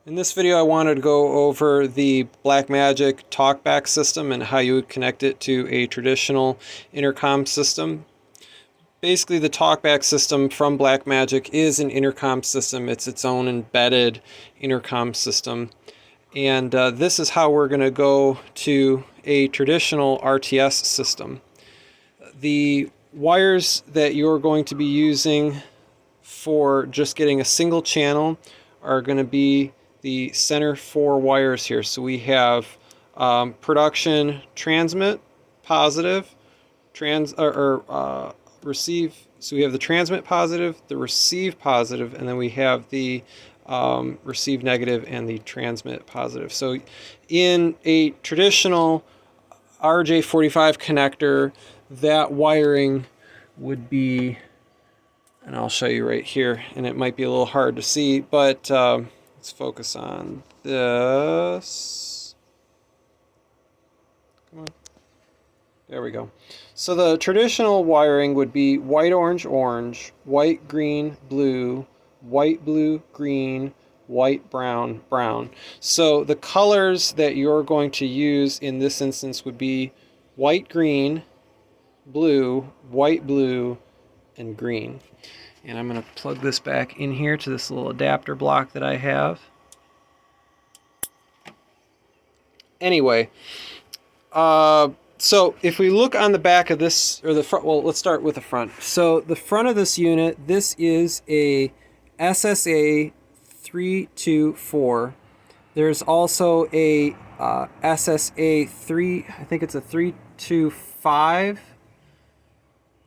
In this video, I wanted to go over the Blackmagic talkback system and how you would connect it to a traditional intercom system. Basically, the talkback system from Blackmagic is an intercom system. It's its own embedded intercom system. And this is how we're going to go to a traditional RTS system. The wires that you're going to be using for just getting a single channel are going to be the center four wires here. So we have production transmit positive, receive. So we have the transmit positive, the receive positive, and then we have the receive negative and the transmit positive. So in a traditional RJ45 connector, that wiring would be, and I'll show you right here, and it might be a little hard to see, but let's focus on this. Come on. There we go. So the traditional wiring would be white, orange, orange, white, green, blue, white, blue, green, white, brown, brown. So the colors that you're going to use in this instance would be white, green, blue, white, blue, and green. And I'm going to plug this back in here to this little adapter block that I have. Anyway, so if we look on the back of this, or the front, well, let's start with the front. So the front of this unit, this is a SSA 324. There's also a SSA 3, I think it's a 325,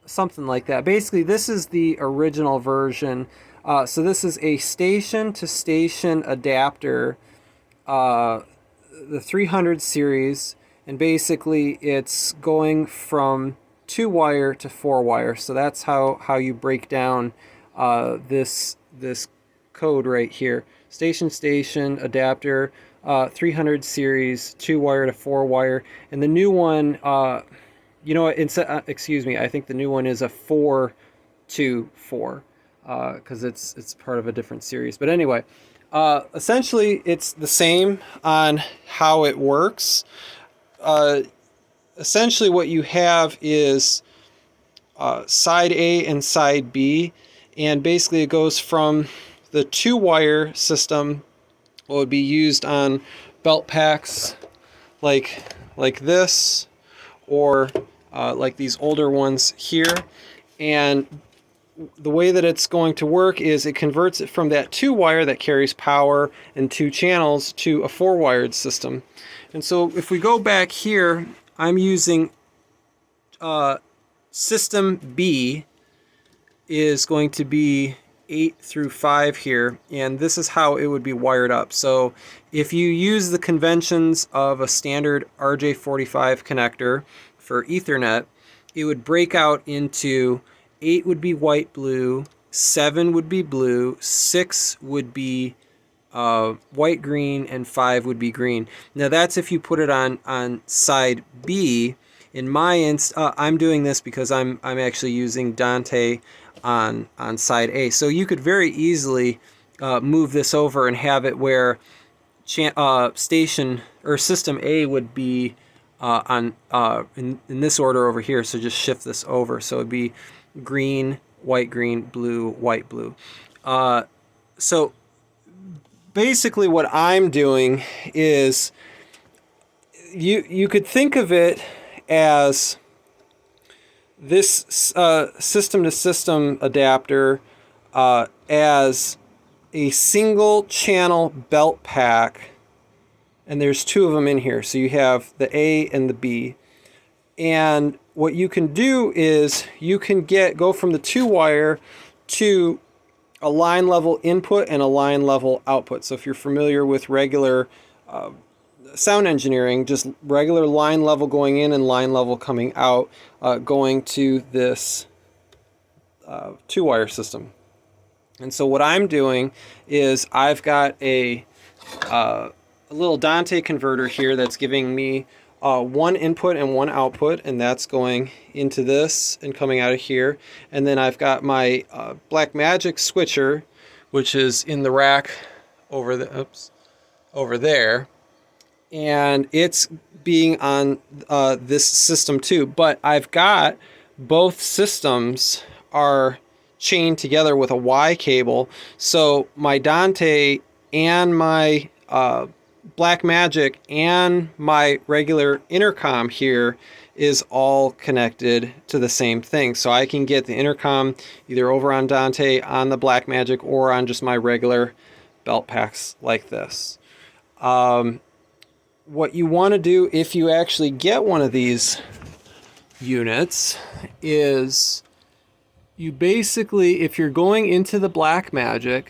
something like that. Basically, this is the original version. So this is a station-to-station adapter, the 300 series, and basically it's going from 2-wire to 4-wire. So that's how you break down this code right here. Station adapter, 300 series, 2-wire to 4-wire, and the new one. You know what? Excuse me. I think the new one is a 4-to-4 because it's part of a different series. But anyway, essentially it's the same on how it works. Essentially, what you have is side A and side B, and basically it goes from the 2-wire system, what would be used on belt packs like this, or like these older ones here. And the way that it's going to work is it converts it from that 2-wire that carries power and 2 channels to a 4-wired system. And so if we go back here, I'm using system B is going to be 8 through 5 here, and this is how it would be wired up. So if you use the conventions of a standard RJ45 connector for Ethernet, it would break out into 8 would be white, blue, 7 would be blue, 6 would be white, green, and 5 would be green. Now that's if you put it on side B. In my I'm doing this because I'm actually using Dante on side A. So you could very easily move this over and have it where station or system A would be in this order over here. So just shift this over. So it'd be green, blue, white, blue. So basically what I'm doing is you could think of it as this system-to-system adapter as a single channel belt pack, and there's 2 of them in here. So you have the A and the B, and what you can do is you can go from the 2-wire to a line level input and a line level output. So if you're familiar with regular sound engineering, just regular line level going in and line level coming out, going to this 2-wire system. And so what I'm doing is I've got a little Dante converter here that's giving me 1 input and 1 output, and that's going into this and coming out of here. And then I've got my Blackmagic switcher, which is in the rack over the, oops, over there, and it's being on this system too. But I've got both systems are chained together with a Y cable, so my Dante and my Blackmagic and my regular intercom here is all connected to the same thing. So I can get the intercom either over on Dante, on the Blackmagic, or on just my regular belt packs like this. What you want to do if you actually get one of these units is you basically, if you're going into the Blackmagic,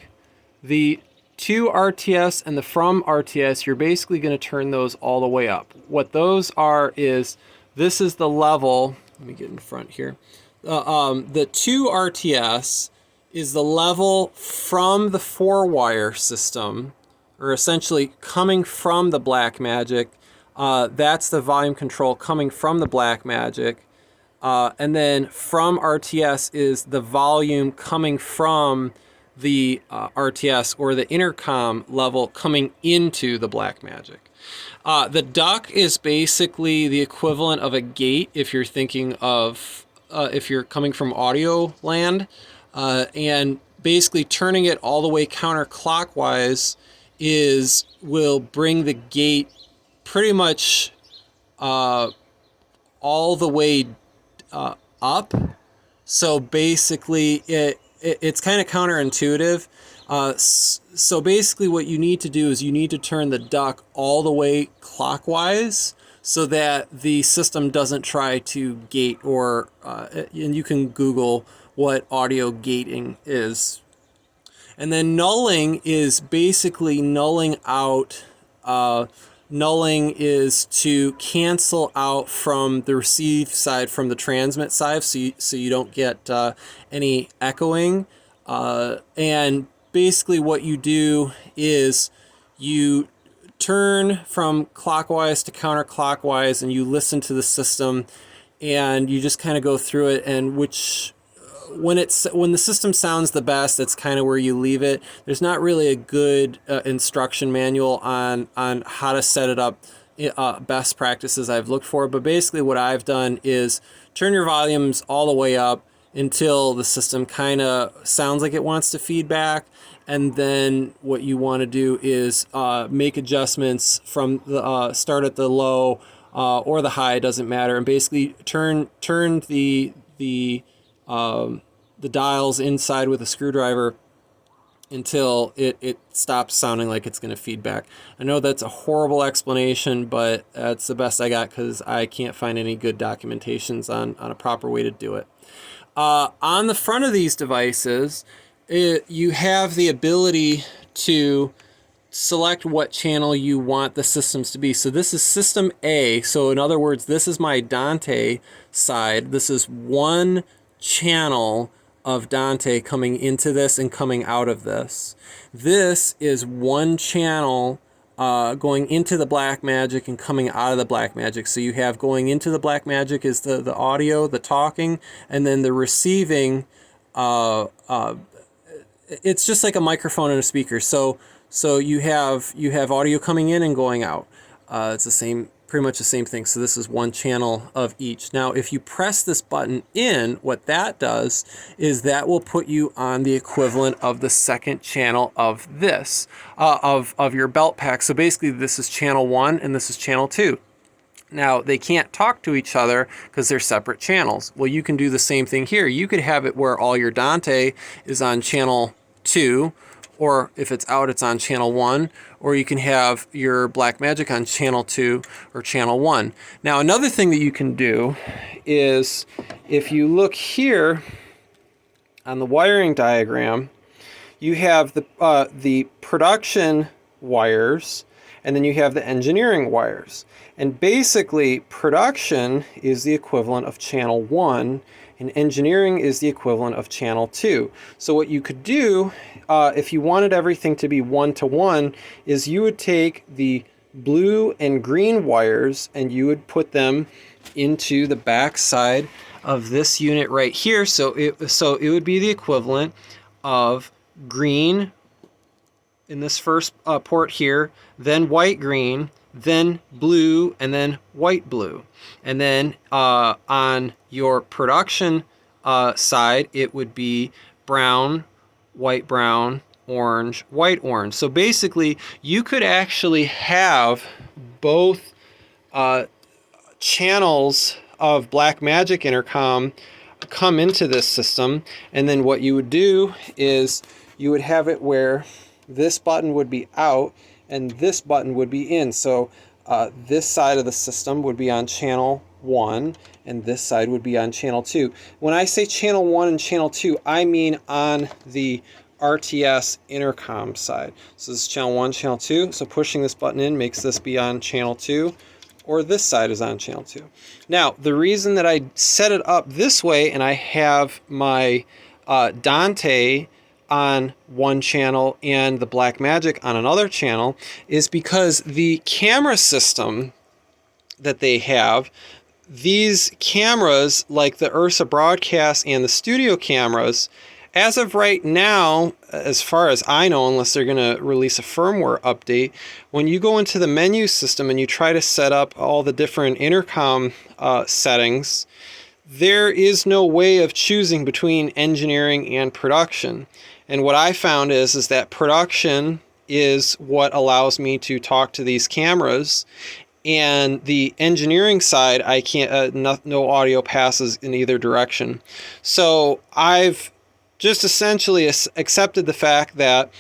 the to RTS and the from RTS, you're basically going to turn those all the way up. What those are is, this is the level, let me get in front here. The to RTS is the level from the 4-wire system, or essentially coming from the Blackmagic. That's the volume control coming from the Blackmagic. And then from RTS is the volume coming from the RTS, or the intercom level coming into the Blackmagic. The duck is basically the equivalent of a gate if you're thinking of, if you're coming from audio land, and basically turning it all the way counterclockwise will bring the gate pretty much all the way up. So basically it's kind of counterintuitive. So basically what you need to do is you need to turn the duck all the way clockwise so that the system doesn't try to gate, or and you can Google what audio gating is. And then nulling is basically nulling out. Nulling is to cancel out from the receive side from the transmit side, so you don't get any echoing. And basically what you do is you turn from clockwise to counterclockwise, and you listen to the system, and you just kind of go through it, and when the system sounds the best, that's kind of where you leave it. There's not really a good instruction manual on how to set it up, best practices I've looked for, but basically what I've done is turn your volumes all the way up until the system kind of sounds like it wants to feedback, and then what you want to do is make adjustments from the start at the low or the high, doesn't matter, and basically turn the dials inside with a screwdriver until it stops sounding like it's going to feedback. I know that's a horrible explanation, but that's the best I got because I can't find any good documentations on a proper way to do it. On the front of these devices, you have the ability to select what channel you want the systems to be. So this is system A. So in other words, this is my Dante side. This is one channel of Dante coming into this and coming out of this. This is one channel going into the Blackmagic and coming out of the Blackmagic. So you have going into the Blackmagic is the audio, the talking, and then the receiving. It's just like a microphone and a speaker. So you have audio coming in and going out. It's the same, pretty much the same thing. So this is one channel of each. Now, if you press this button in, what that does is that will put you on the equivalent of the second channel of this, of your belt pack. So basically this is channel 1 and this is channel 2. Now, they can't talk to each other because they're separate channels. Well, you can do the same thing here. You could have it where all your Dante is on channel 2, or if it's out, it's on channel 1, or you can have your Blackmagic on channel 2 or channel 1. Now, another thing that you can do is, if you look here on the wiring diagram, you have the production wires, and then you have the engineering wires. And basically, production is the equivalent of channel 1, and engineering is the equivalent of channel 2. So what you could do, if you wanted everything to be 1-to-1, is you would take the blue and green wires and you would put them into the back side of this unit right here. So it would be the equivalent of green in this first port here, then white green, then blue, and then white blue. And then on your production side, it would be brown, orange, white, orange. So basically, you could actually have both channels of Blackmagic intercom come into this system, and then what you would do is you would have it where this button would be out and this button would be in. So this side of the system would be on channel 1 and this side would be on channel 2. When I say channel 1 and channel 2, I mean on the RTS intercom side. So this is channel 1, channel 2. So pushing this button in makes this be on channel 2, or this side is on channel 2. Now, the reason that I set it up this way and I have my Dante on one channel and the Blackmagic on another channel is because the camera system that they have, these cameras like the Ursa Broadcast and the studio cameras, as of right now, as far as I know, unless they're going to release a firmware update, when you go into the menu system and you try to set up all the different intercom settings, there is no way of choosing between engineering and production. And what I found is that production is what allows me to talk to these cameras, and the engineering side, I can't. No audio passes in either direction. So I've just essentially accepted the fact that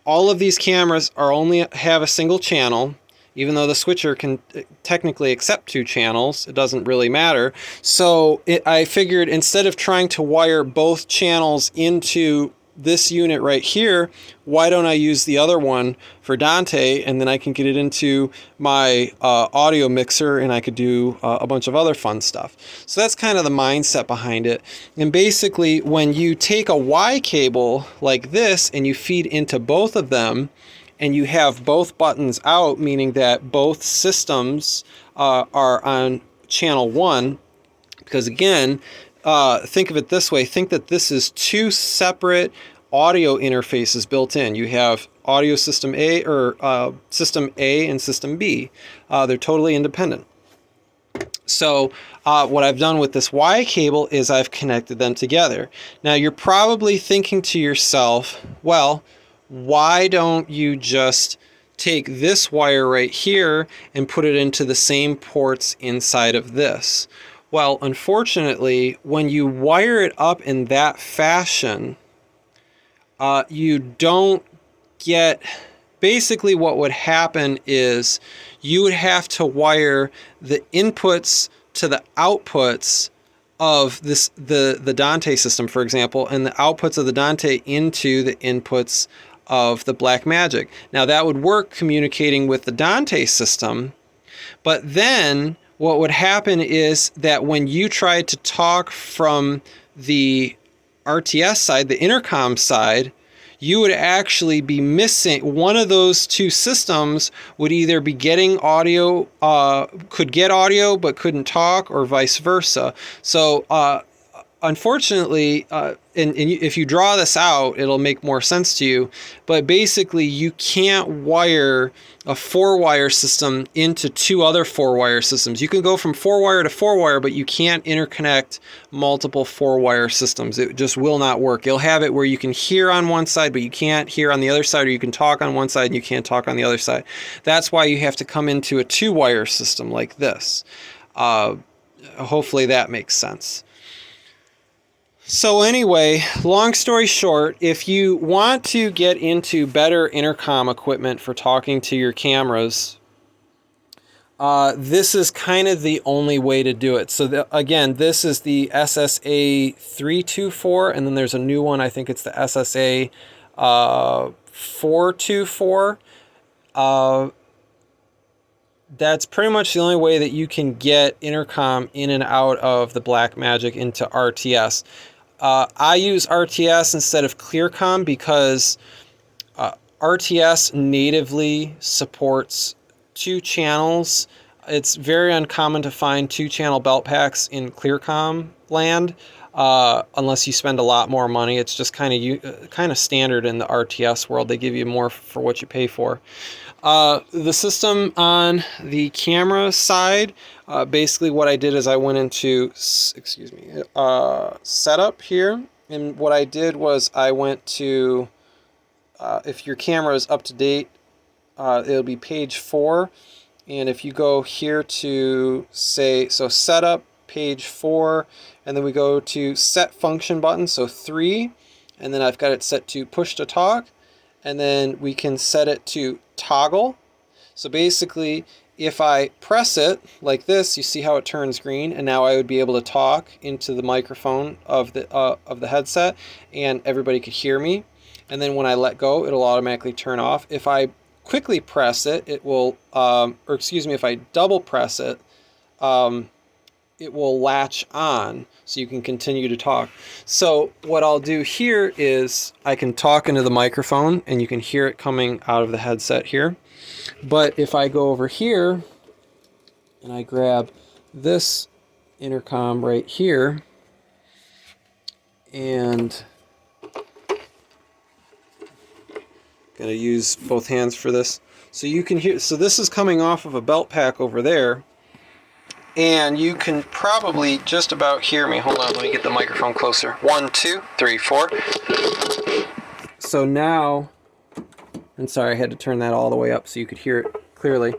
all of these cameras are only have a single channel. Even though the switcher can technically accept 2 channels, it doesn't really matter. So I figured instead of trying to wire both channels into this unit right here, why don't I use the other one for Dante, and then I can get it into my audio mixer and I could do a bunch of other fun stuff. So that's kind of the mindset behind it. And basically, when you take a Y cable like this and you feed into both of them, and you have both buttons out, meaning that both systems are on channel 1, because again, think of it this way. Think that this is 2 separate audio interfaces built in. You have audio system A, or system A and system B. They're totally independent. So what I've done with this Y cable is I've connected them together. Now you're probably thinking to yourself, well, why don't you just take this wire right here and put it into the same ports inside of this? Well, unfortunately, when you wire it up in that fashion, you don't get... Basically, what would happen is you would have to wire the inputs to the outputs of the Dante system, for example, and the outputs of the Dante into the inputs of the Blackmagic. Now, that would work communicating with the Dante system, but then what would happen is that when you tried to talk from the RTS side, the intercom side, you would actually be missing one of those 2 systems. Would either be getting audio, could get audio but couldn't talk, or vice versa. So unfortunately, if you draw this out, it'll make more sense to you. But basically, you can't wire a 4-wire system into 2 other 4-wire systems. You can go from 4-wire to 4-wire, but you can't interconnect multiple 4-wire systems. It just will not work. You'll have it where you can hear on one side, but you can't hear on the other side, or you can talk on one side and you can't talk on the other side. That's why you have to come into a 2-wire system like this. Hopefully that makes sense. So anyway, long story short, if you want to get into better intercom equipment for talking to your cameras, this is kind of the only way to do it. So again, this is the SSA 324, and then there's a new one. I think it's the SSA 424. That's pretty much the only way that you can get intercom in and out of the Blackmagic into RTS. I use RTS instead of ClearCom because RTS natively supports 2 channels. It's very uncommon to find 2-channel belt packs in ClearCom land. unless you spend a lot more money. It's just kind of standard in the RTS world. They give you more for what you pay for. The system on the camera side, basically what I did is I went into, setup here, and what I did was I went to, if your camera is up to date, it'll be page 4, and if you go here to say, so setup, page 4, and then we go to set function button, so 3, and then I've got it set to push to talk, and then we can set it to toggle. So basically, if I press it like this, you see how it turns green, and now I would be able to talk into the microphone of the headset, and everybody could hear me. And then when I let go, it'll automatically turn off. If I quickly press it, it will, if I double press it, it will latch on, so you can continue to talk. So what I'll do here is I can talk into the microphone, and you can hear it coming out of the headset here. But if I go over here and I grab this intercom right here, and gonna use both hands for this, so you can hear, so this is coming off of a belt pack over there, and you can probably just about hear me. Hold on, let me get the microphone closer. 1, 2, 3, 4. So now, and sorry, I had to turn that all the way up so you could hear it clearly.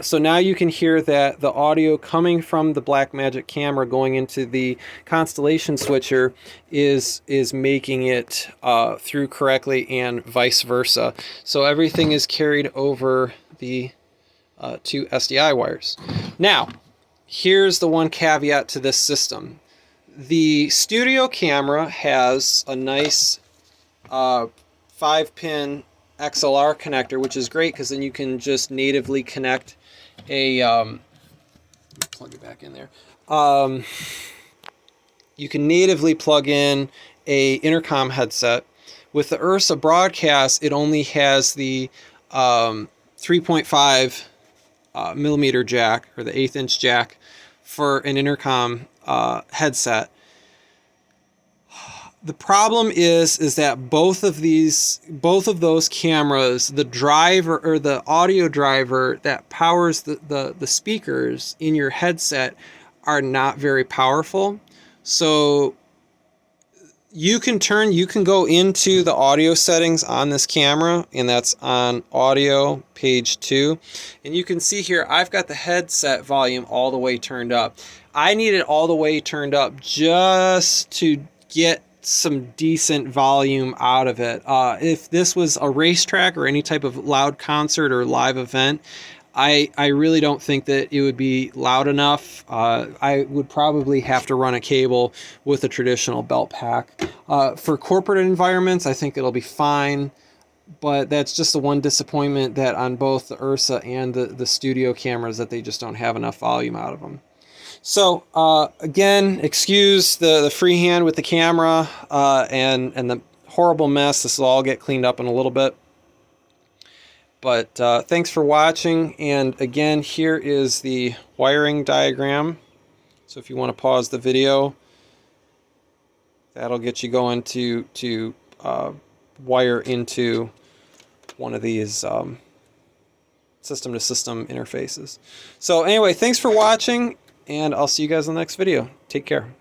So now you can hear that the audio coming from the Blackmagic camera going into the Constellation switcher is making it through correctly, and vice versa. So everything is carried over the 2 SDI wires. Now, here's the one caveat to this system. The studio camera has a nice 5-pin XLR connector, which is great because then you can just natively connect a plug it back in there. You can natively plug in a intercom headset. With the Ursa Broadcast, it only has the 3.5 millimeter jack, or the 1/8 inch jack, for an intercom headset. The problem is that both of those cameras, the driver, or the audio driver that powers the speakers in your headset, are not very powerful. So you can go into the audio settings on this camera, and that's on audio, page 2. And you can see here, I've got the headset volume all the way turned up. I need it all the way turned up just to get some decent volume out of it. If this was a racetrack or any type of loud concert or live event, I really don't think that it would be loud enough. I would probably have to run a cable with a traditional belt pack. For corporate environments, I think it'll be fine, but that's just the one disappointment, that on both the Ursa and the studio cameras, that they just don't have enough volume out of them. So again, excuse the freehand with the camera and the horrible mess. This will all get cleaned up in a little bit. But thanks for watching. And again, here is the wiring diagram. So if you want to pause the video, that'll get you going to wire into one of these system-to-system interfaces. So anyway, thanks for watching, and I'll see you guys in the next video. Take care.